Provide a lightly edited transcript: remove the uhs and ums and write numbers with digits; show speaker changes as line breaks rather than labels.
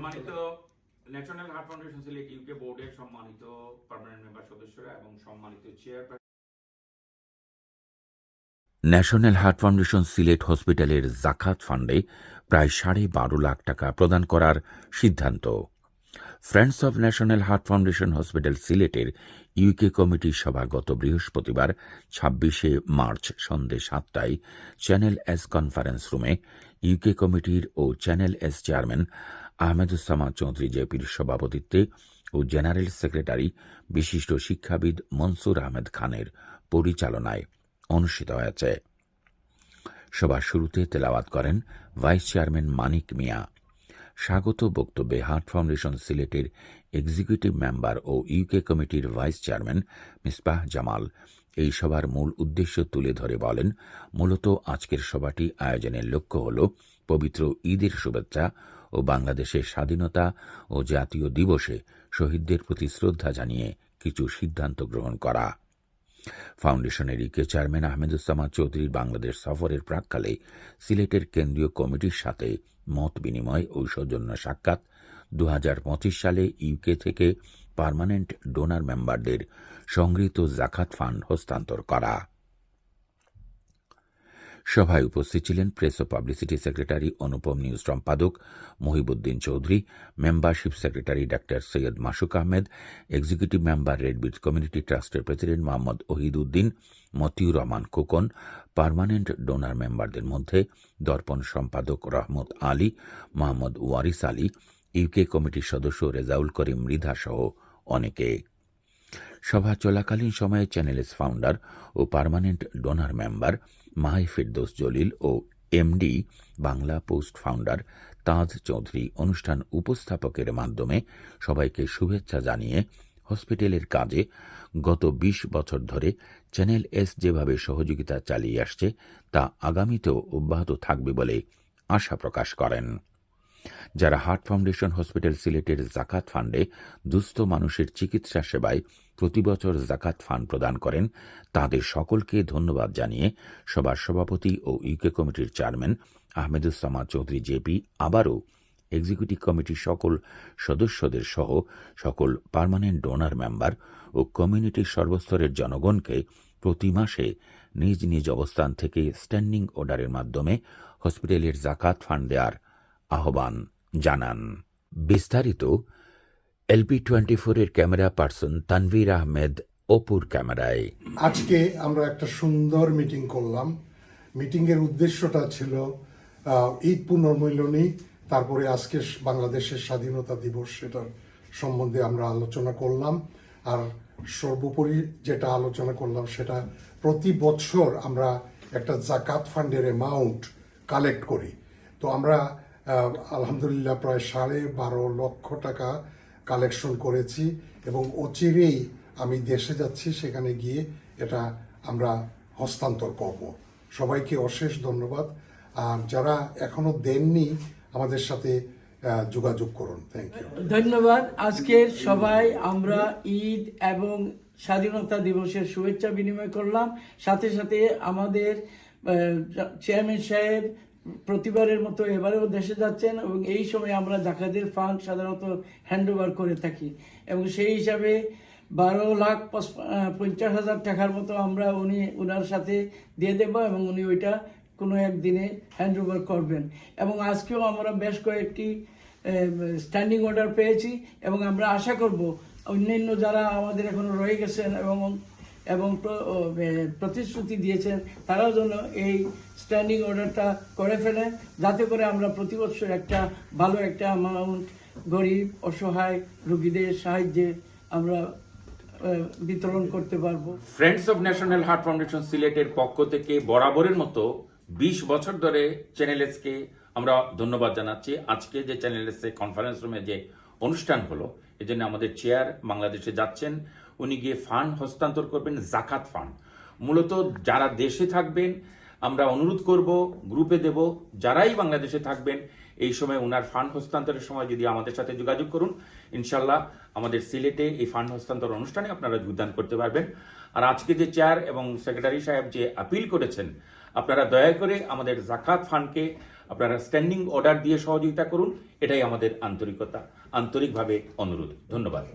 সম্মানিত national heart foundation Sylhet UK বোর্ডের সম্মানিত পার্মানেন্ট মেম্বার সদস্যরা এবং সম্মানিত chairperson, national heart foundation Sylhet হসপিটালের জাকাত ফান্ডে প্রায় 12.5 লাখ টাকা প্রদান করার সিদ্ধান্ত। Friends of national heart foundation hospital সিলেটের ইউকে কমিটির সভা গত বৃহস্পতিবার 26শে মার্চ সন্ধ্যে 7টায় চ্যানেল এস কনফারেন্স রুমে ইউকে কমিটির ও চ্যানেল এস চেয়ারম্যান আহমেদুজ্জামান চৌধুরী জেপির সভাপতিত্বে ও জেনারেল সেক্রেটারি বিশিষ্ট শিক্ষাবিদ মনসুর আহমেদ খানের পরিচালনায় অনুষ্ঠিত হয়েছে। সভার শুরুতে তেলাওয়াত করেন ভাইস চেয়ারম্যান মানিক মিয়া। স্বাগত বক্তব্যে হার্ট ফাউন্ডেশন সিলেটের এক্সিকিউটিভ মেম্বার ও ইউকে কমিটির ভাইস চেয়ারম্যান মিসবাহ জামাল এই সভার মূল উদ্দেশ্য তুলে ধরে বলেন, মূলত আজকের সভাটি আয়োজনের লক্ষ্য হল পবিত্র ঈদের শুভেচ্ছা ও বাংলাদেশের স্বাধীনতা ও জাতীয় দিবসে শহীদদের প্রতি শ্রদ্ধা জানিয়ে কিছু সিদ্ধান্ত গ্রহণ করা। ফাউন্ডেশনের ইউকে চেয়ারম্যান আহমেদুজ্জামান চৌধুরীর বাংলাদেশ সফরের প্রাক্কালে সিলেটের কেন্দ্রীয় কমিটির সাথে মত বিনিময় ও সৌজন্য সাক্ষাৎ, 2025 সালে ইউকে থেকে পার্মানেন্ট ডোনার মেম্বারদের সংগৃহীত জাকাত ফান্ড হস্তান্তর করা। সভায় উপস্থিত ছিলেন প্রেস ও পাবলিসিটি সেক্রেটারি অনুপম নিউজ সম্পাদক Mohiuddin Chowdhury, membership secretary doctor Syed Masuk Ahmed, executive member Redbit community ট্রাস্টের president Mohammad Ohiduddin, Motiur Rahman Khokon, permanent donor মেম্বারদের মধ্যে দর্পণ সম্পাদক রহমত আলী, মোহাম্মদ ওয়ারিস আলী, ইউকে কমিটির সদস্য রেজাউল করিম মৃধা সহ অনেকে। সভা চলাকালীন সময়ে চ্যানেলস ফাউন্ডার ও permanent donor member Mahi Firdous Jalil ও MD Bangla post founder Taj Chowdhury অনুষ্ঠান উপস্থাপকের মাধ্যমে সবাইকে শুভেচ্ছা জানিয়ে হসপিটালের কাজে গত 20 বছর ধরে চ্যানেল এস যেভাবে সহযোগিতা চালিয়ে আসছে তা আগামীতেও অব্যাহত থাকবে বলে আশা প্রকাশ করেন। যারা হার্ট ফাউন্ডেশন হসপিটাল সিলেটের জাকাত ফান্ডে দুস্থ মানুষের চিকিৎসা সেবায় প্রতি বছর জাকাত ফান্ড প্রদান করেন, তাদের সকলকে ধন্যবাদ জানিয়ে সভার সভাপতি ও ইউকে কমিটির চেয়ারম্যান আহমেদুজ্জামান চৌধুরী জেপি আবারও এক্সিকিউটিভ কমিটির সকল সদস্যদের সহ সকল পার্মানেন্ট ডোনার মেম্বার ও কমিউনিটির সর্বস্তরের জনগণকে প্রতি মাসে নিজ নিজ অবস্থান থেকে স্ট্যান্ডিং অর্ডারের মাধ্যমে হসপিটালের জাকাত ফান্ড দেওয়ার আহ্বান জানান। বিস্তারিত LP24 এর ক্যামেরা পার্সন তানভীর আহমেদ অপুর ক্যামেরায়।
আজকে আমরা একটা সুন্দর মিটিং করলাম। মিটিংয়ের উদ্দেশ্যটা ছিল ঈদ পুনর্মিলনী, তারপরে আজকে বাংলাদেশের স্বাধীনতা দিবস, সেটার সম্বন্ধে আমরা আলোচনা করলাম। আর সর্বোপরি যেটা আলোচনা করলাম সেটা প্রতি বছর আমরা একটা জাকাত ফান্ডের অ্যামাউন্ট কালেক্ট করি। তো আমরা আলহামদুলিল্লাহ প্রায় 12.5 লক্ষ টাকা কালেকশন করেছি এবং অচিরেই আমি দেশে যাচ্ছি, সেখানে গিয়ে এটা আমরা হস্তান্তর করব। সবাইকে অশেষ ধন্যবাদ। আর যারা এখনো দেননি আমাদের সাথে যোগাযোগ করুন। থ্যাংক ইউ,
ধন্যবাদ। আজকের সবাই আমরা ঈদ এবং স্বাধীনতা দিবসের শুভেচ্ছা বিনিময় করলাম। সাথে সাথে আমাদের চেয়ারম্যান সাহেব প্রতিবারের মতো এবারেও দেশে যাচ্ছেন এবং এই সময় আমরা জাকাতের ফান্ড সাধারণত হ্যান্ডওভার করে থাকি এবং সেই হিসাবে 12,50,000 টাকার মতো আমরা ওনার সাথে দিয়ে দেব এবং উনি ওইটা কোনো একদিনে হ্যান্ডওভার করবেন। এবং আজকেও আমরা বেশ কয়েকটি স্ট্যান্ডিং অর্ডার পেয়েছি এবং আমরা আশা করব অন্যান্য যারা আমাদের এখনো রয়ে গেছেন এবং প্রতিশ্রুতি দিয়েছেন তারাও যেন এই স্ট্যান্ডিং অর্ডারটা করে ফেলেন, যাতে করে আমরা প্রতি বছর একটা ভালো একটা অ্যামাউন্ট গরিব অসহায় রোগীদের সাহায্যে আমরা বিতরণ করতে পারবো।
Friends of national heart foundation সিলেটের পক্ষ থেকে বরাবরের মতো 20 বছর ধরে চ্যানেল এসকে আমরা ধন্যবাদ জানাচ্ছি। আজকে যে চ্যানেল এসে কনফারেন্স রুমে যে অনুষ্ঠান হলো, এজন্য আমাদের চেয়ার বাংলাদেশে যাচ্ছেন, উনি গিয়ে ফান্ড হস্তান্তর করবেন, জাকাত ফান্ড। মূলত যারা দেশে থাকবেন আমরা অনুরোধ করব, গ্রুপে দেব, যারাই বাংলাদেশে থাকবেন এই সময় ওনার ফান্ড হস্তান্তরের সময় যদি আমাদের সাথে যোগাযোগ করুন, ইনশাল্লাহ আমাদের সিলেটে এই ফান্ড হস্তান্তর অনুষ্ঠানে আপনারা যোগদান করতে পারবেন। আর আজকে যে চেয়ার এবং সেক্রেটারি সাহেব যে আপিল করেছেন, আপনারা দয়া করে আমাদের জাকাত ফান্ডকে আপনারা স্ট্যান্ডিং অর্ডার দিয়ে সহযোগিতা করুন, এটাই আমাদের আন্তরিকভাবে অনুরোধ। ধন্যবাদ।